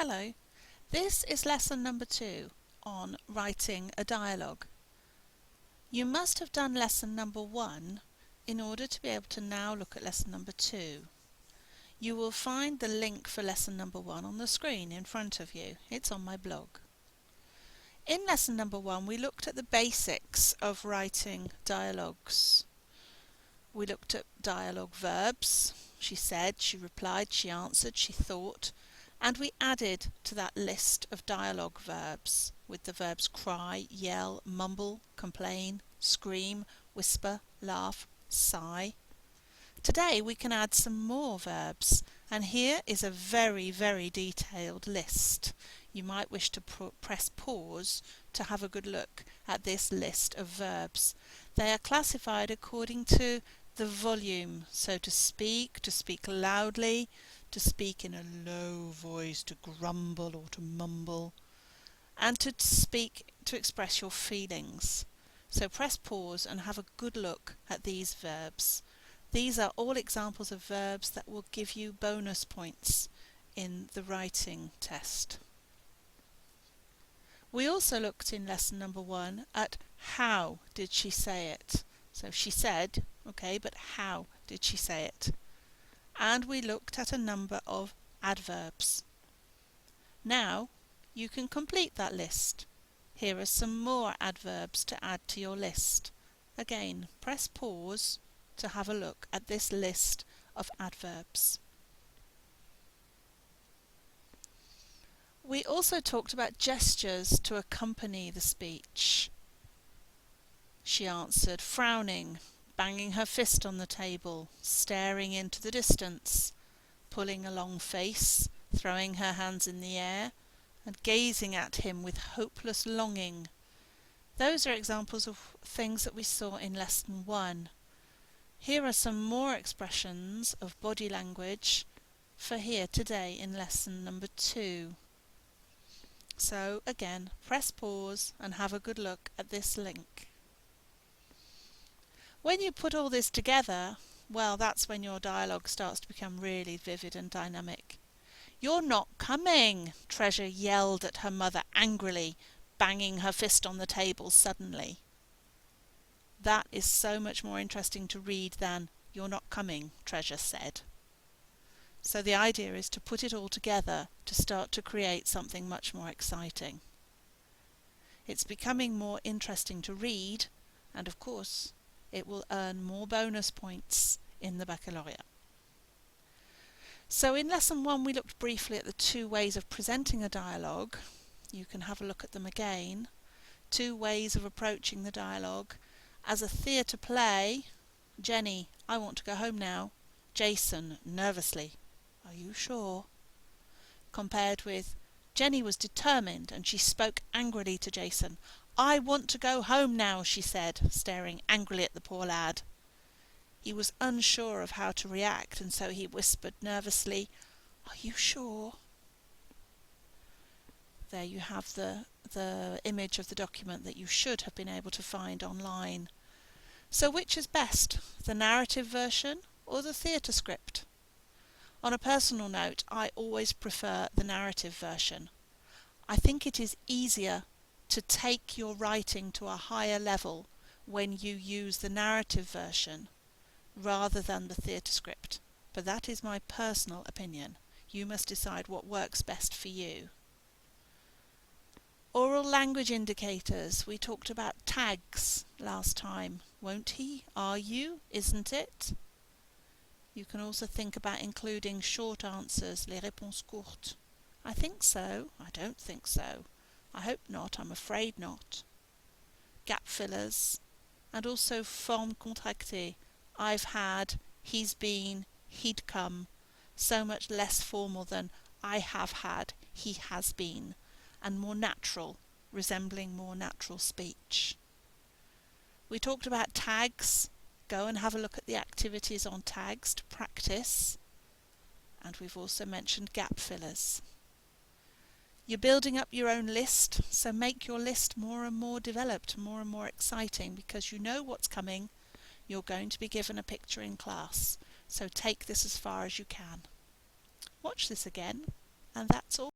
Hello, this is lesson number 2 on writing a dialogue. You must have done lesson number 1 in order to be able to now look at lesson number 2. You will find the link for lesson number 1 on the screen in front of you. It's on my blog. In lesson number 1 we looked at the basics of writing dialogues. We looked at dialogue verbs. She said, she replied, she answered, she thought. And we added to that list of dialogue verbs with the verbs cry, yell, mumble, complain, scream, whisper, laugh, sigh. Today we can add some more verbs, and here is a very, very detailed list. You might wish to press pause to have a good look at this list of verbs. They are classified according to the volume, so to speak loudly, to speak in a low voice, to grumble or to mumble, and to speak to express your feelings. So press pause and have a good look at these verbs. These are all examples of verbs that will give you bonus points in the writing test. We also looked in lesson number 1 at how did she say it. So she said, okay, but how did she say it? And we looked at a number of adverbs. Now you can complete that list. Here are some more adverbs to add to your list. Again, press pause to have a look at this list of adverbs. We also talked about gestures to accompany the speech. She answered, frowning, banging her fist on the table, staring into the distance, pulling a long face, throwing her hands in the air, and gazing at him with hopeless longing. Those are examples of things that we saw in lesson 1. Here are some more expressions of body language for here today in lesson number 2. So again, press pause and have a good look at this link. When you put all this together, well, that's when your dialogue starts to become really vivid and dynamic. "You're not coming," Treasure yelled at her mother angrily, banging her fist on the table suddenly. That is so much more interesting to read than "You're not coming," Treasure said. So the idea is to put it all together to start to create something much more exciting. It's becoming more interesting to read, and of course it will earn more bonus points in the baccalaureate. So in lesson 1 we looked briefly at the 2 ways of presenting a dialogue. You can have a look at them again. 2 ways of approaching the dialogue. As a theatre play, Jenny, I want to go home now. Jason, nervously, are you sure? Compared with, Jenny was determined and she spoke angrily to Jason. I want to go home now, she said, staring angrily at the poor lad. He was unsure of how to react, and so he whispered nervously, Are you sure? There you have the image of the document that you should have been able to find online. So which is best, the narrative version or the theatre script? On a personal note, I always prefer the narrative version. I think it is easier to take your writing to a higher level when you use the narrative version rather than the theatre script. But that is my personal opinion. You must decide what works best for you. Oral language indicators. We talked about tags last time. Won't he? Are you? Isn't it? You can also think about including short answers, les réponses courtes. I think so. I don't think so. I hope not. I'm afraid not. Gap fillers. And also forme contractée. I've had, he's been, he'd come. So much less formal than I have had, he has been. And more natural, resembling more natural speech. We talked about tags. Go and have a look at the activities on tags to practice. And we've also mentioned gap fillers. You're building up your own list, so make your list more and more developed, more and more exciting, because you know what's coming. You're going to be given a picture in class, so take this as far as you can. Watch this again, and that's all.